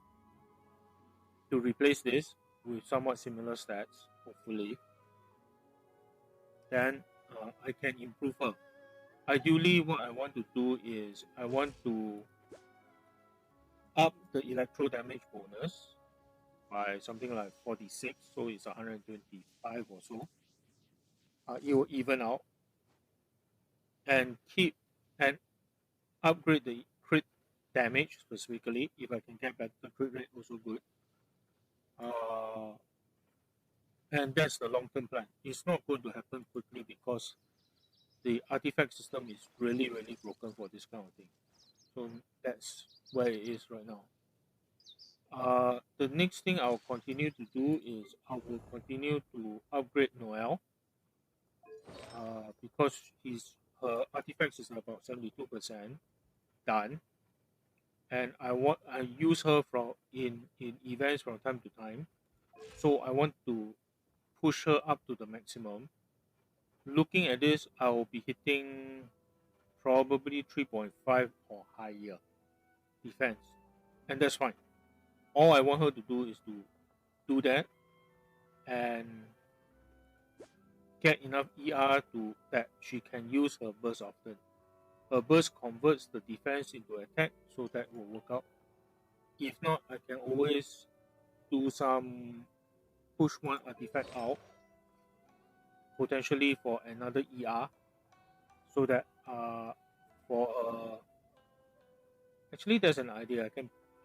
to replace this with somewhat similar stats, hopefully, then I can improve her. Ideally, what I want to do is I want to up the electro damage bonus by something like 46, so it's 125 or so. It will even out and upgrade the crit damage specifically. If I can get better crit rate, also good. And that's the long term plan. It's not going to happen quickly because the artifact system is really, really broken for this kind of thing. So that's where it is right now. The next thing I'll continue to do is I will continue to upgrade Noel because her artifacts is about 72% done, and I use her in events from time to time. So I want to push her up to the maximum. Looking at this, I will be hitting probably 3.5 or higher defense, and that's fine. All I want her to do is to do that and get enough ER to that she can use her burst often. Her burst converts the defense into attack, so that will work out. If not, I can always do some push one artifact out, potentially for another ER, so that actually there's an idea.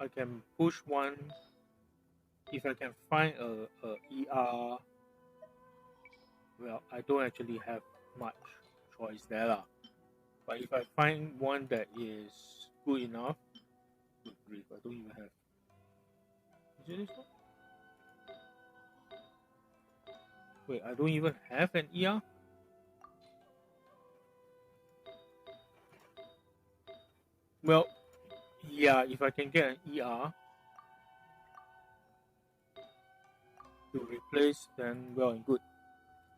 I can push one if I can find a ER. Well, I don't actually have much choice there lah. But if I find one that is good enough, good grief, I don't even have. Is it this one? Wait, I don't even have an ER? Well, yeah, if I can get an ER to replace, then well and good.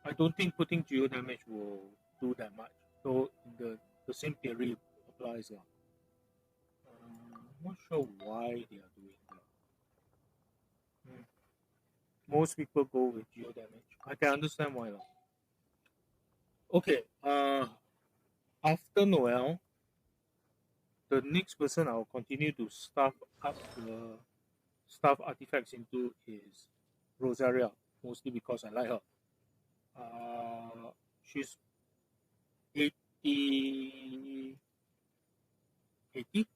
I don't think putting geo damage will do that much. So the same theory applies. Not sure why they are doing that. Most people go with geo damage. I can understand why. Okay, after Noel, the next person I'll continue to stuff artifacts into is Rosaria, mostly because I like her. She's 80, 80?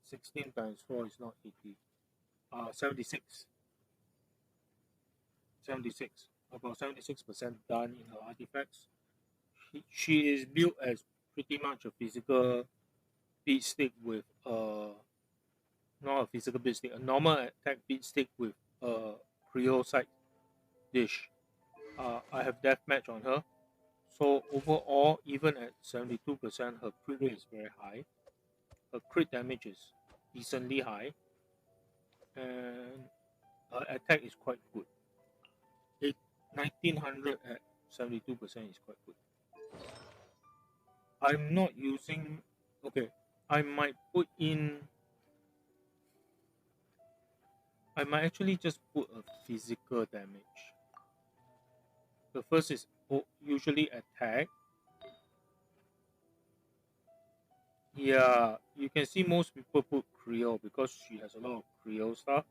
16 times 4 is not 80. 76. 76. About 76% done in her artifacts. She is built as pretty much a physical beat stick with not a physical beat stick, a normal attack beat stick with a Creole side dish. I have deathmatch on her. So overall, even at 72%, her crit rate is very high. Her crit damage is decently high. And her attack is quite good. 1900 at 72% is quite good. I'm not using... Okay, I might put in... I might actually just put a physical damage. The first is usually attack. Yeah, you can see most people put Creole because she has a lot of Creole stuff.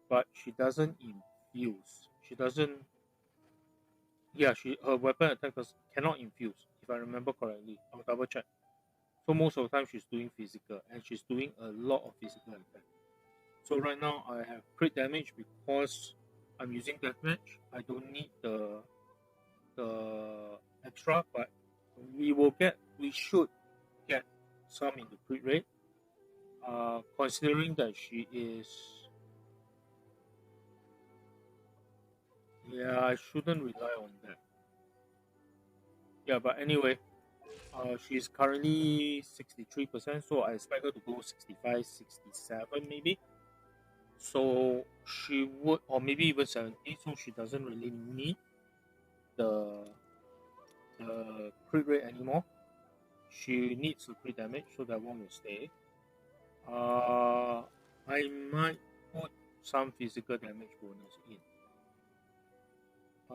But she doesn't infuse. She doesn't... Yeah, her weapon attack cannot infuse, if I remember correctly. I'll double check. So most of the time she's doing physical, and she's doing a lot of physical attack. So right now I have crit damage because I'm using deathmatch. I don't need the extra, but we should get some in the crit rate. Considering that she is... Yeah, I shouldn't rely on that. Yeah, but anyway, she's currently 63%, so I expect her to go 65, 67 maybe. So she would, or maybe even 70, so she doesn't really need the crit rate anymore. She needs the crit damage, so that one will stay. I might put some physical damage bonus in.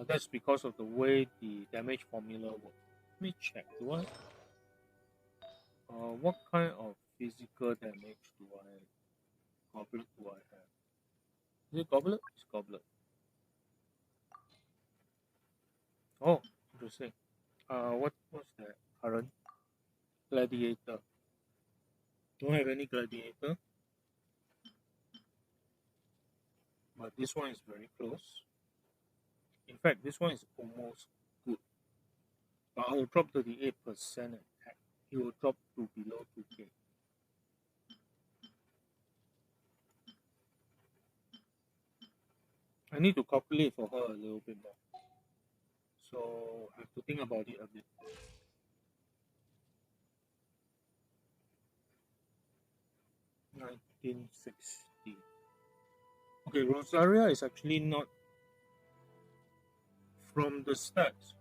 That's because of the way the damage formula works. Let me check. What kind of physical damage goblet do I have? Is it goblet? It's goblet. Oh, interesting. What's that? Current gladiator. Don't have any gladiator, but this one is very close. In fact, this one is almost good. But I will drop 38% attack. It will drop to below 2k. I need to calculate for her a little bit more. So I have to think about it a bit. $1960. Okay, Rosaria is actually not from the stats.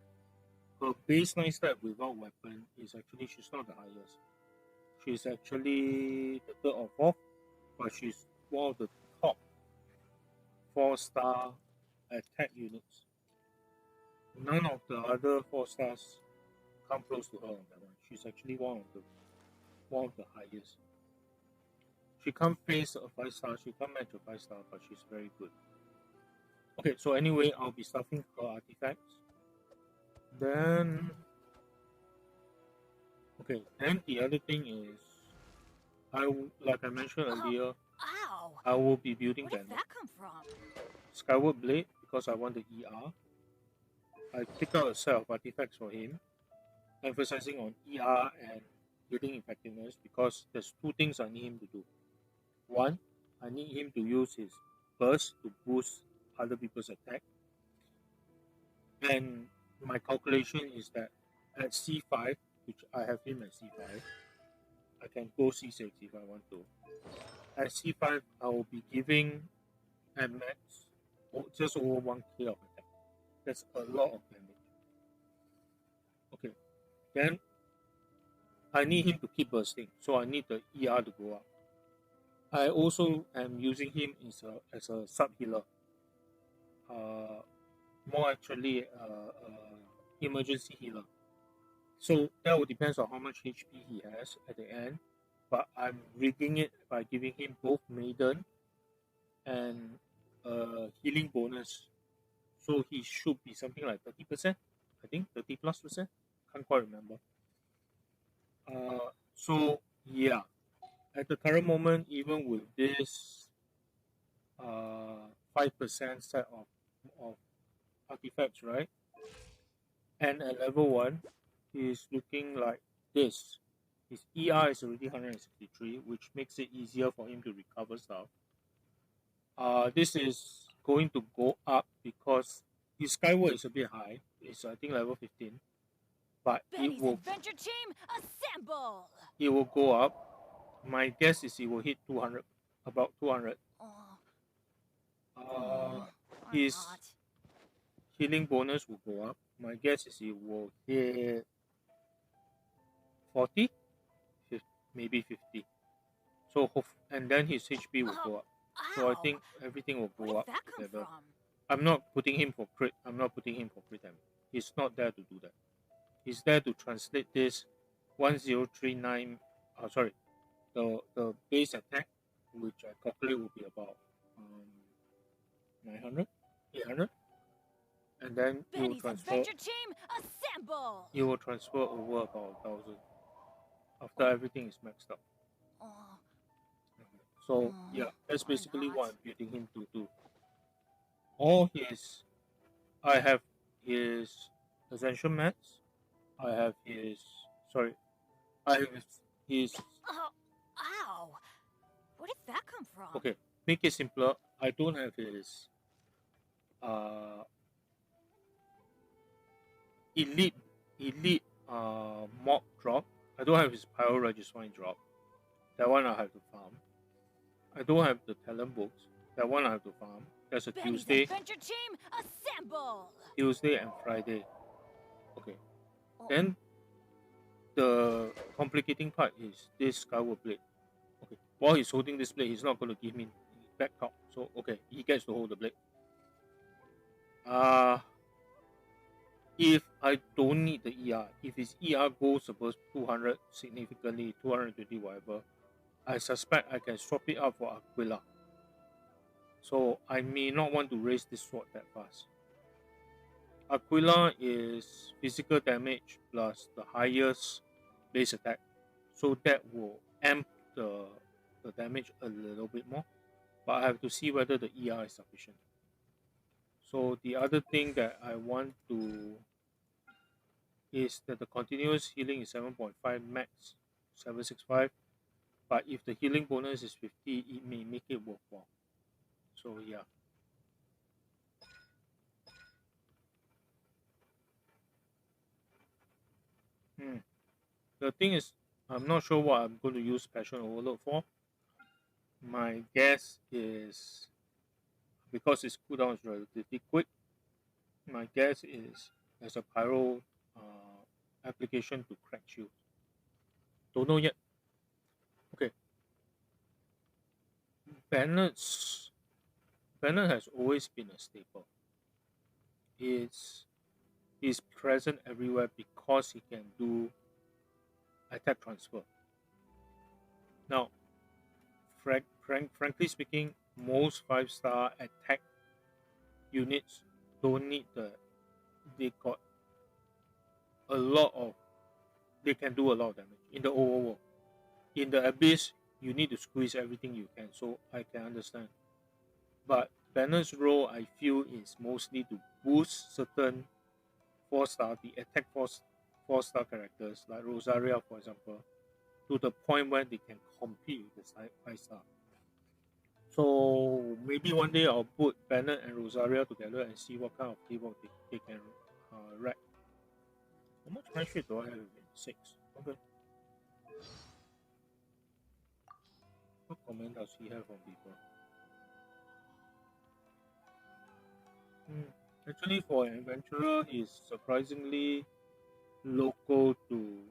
Her baseline stat without weapon is actually she's not the highest. She's actually the third or fourth, but she's one of the top 4-star attack units. None of the other 4 stars come close to her on that one. She's actually one of the highest. She can't face a 5-star, she can't match a 5-star, but she's very good. Okay, so anyway, I'll be stuffing her artifacts. Then the other thing is, like I mentioned earlier, Ow! I will be building Where did banner. that come from? Skyward Blade, because I want the ER. I picked out a set of artifacts for him, emphasizing on ER and building effectiveness, because there's 2 things I need him to do. 1, I need him to use his burst to boost other people's attack. And my calculation is that at C5, which I have him at C5, I can go C6 if I want to. At C5, I will be giving at max just over 1k of attack. That's a lot of damage. Okay, then I need him to keep bursting, so I need the ER to go up. I also am using him as a sub healer. More actually, emergency healer. So that will depend on how much HP he has at the end. But I'm rigging it by giving him both Maiden and healing bonus. So he should be something like 30%. I think 30+%. Can't quite remember. So yeah, at the current moment, even with this 5% set of artifacts, right? And at level 1, he's looking like this. His ER is already 163, which makes it easier for him to recover stuff. This is going to go up because his Skyward is a bit high. It's I think level 15, but Benny's adventure team, assemble! it will go up. My guess is he will hit 200, about 200. His healing bonus will go up. My guess is he will hit 40, 50, maybe 50. So and then his HP will go up. So I think everything will go up together. I'm not putting him for crit. I'm not putting him for crit damage. He's not there to do that. He's there to translate this 1039. Sorry, the base attack, which I calculate will be about 900, 800, and then you will transfer. Adventure team, assemble! You will transfer over about 1,000 after everything is maxed out. So yeah, that's basically what I'm building him to do. I have his essential mats. I have his Ow! Where did that come from? Okay, make it simpler. I don't have his elite mob drop. I don't have his pyro registering drop. That one I have to farm. I don't have the talent books. That one I have to farm. That's a Benny's Tuesday. adventure team, assemble! Tuesday and Friday. Okay. Then the complicating part is this Skyward Blade. Okay. While he's holding this blade, he's not going to give me back top. So okay, he gets to hold the blade. If I don't need the ER, if his ER goes above 200 significantly, 220 whatever, I suspect I can swap it out for Aquila. So I may not want to raise this sword that fast. Aquila is physical damage plus the highest base attack. So that will amp the damage a little bit more. But I have to see whether the ER is sufficient. So the other thing that I want to is that the continuous healing is 7.5 max 765. But if the healing bonus is 50, it may make it worthwhile. So yeah. The thing is, I'm not sure what I'm going to use Passion Overload for. My guess is, because its cooldown is relatively quick, my guess is as a pyro application to crack shield. Don't know yet. Okay. Bennett has always been a staple. He's present everywhere because he can do attack transfer. Now, frankly speaking, most 5-star attack units don't need they got a lot of, they can do a lot of damage in the overworld. In the Abyss, you need to squeeze everything you can, so I can understand. But Banner's role, I feel, is mostly to boost certain 4-star, the attack 4-star characters, like Rosaria, for example, to the point where they can compete with the 5-star. So maybe one day I'll put Banner and Rosaria together and see what kind of teamwork they can rack. How much high shit do I have? 6. Okay. What comment does he have from people? Actually, for an adventurer, he's surprisingly local to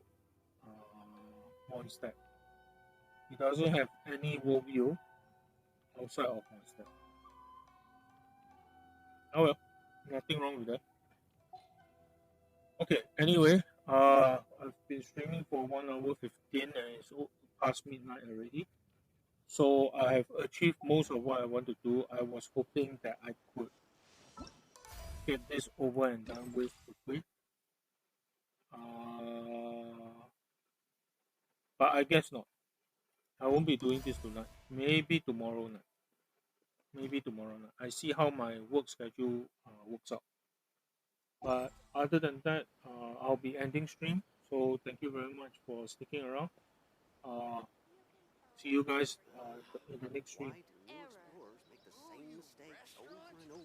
Mondstadt. He doesn't have any worldview outside of Mondstadt. Oh well, nothing wrong with that. Okay, anyway, I've been streaming for 1 hour 15 and it's past midnight already. So I have achieved most of what I want to do. I was hoping that I could get this over and done with quickly. But I guess not. I won't be doing this tonight. Maybe tomorrow night. Maybe tomorrow night. I see how my work schedule works out. But other than that, I'll be ending stream. So thank you very much for sticking around. Uh, see you guys in the next stream.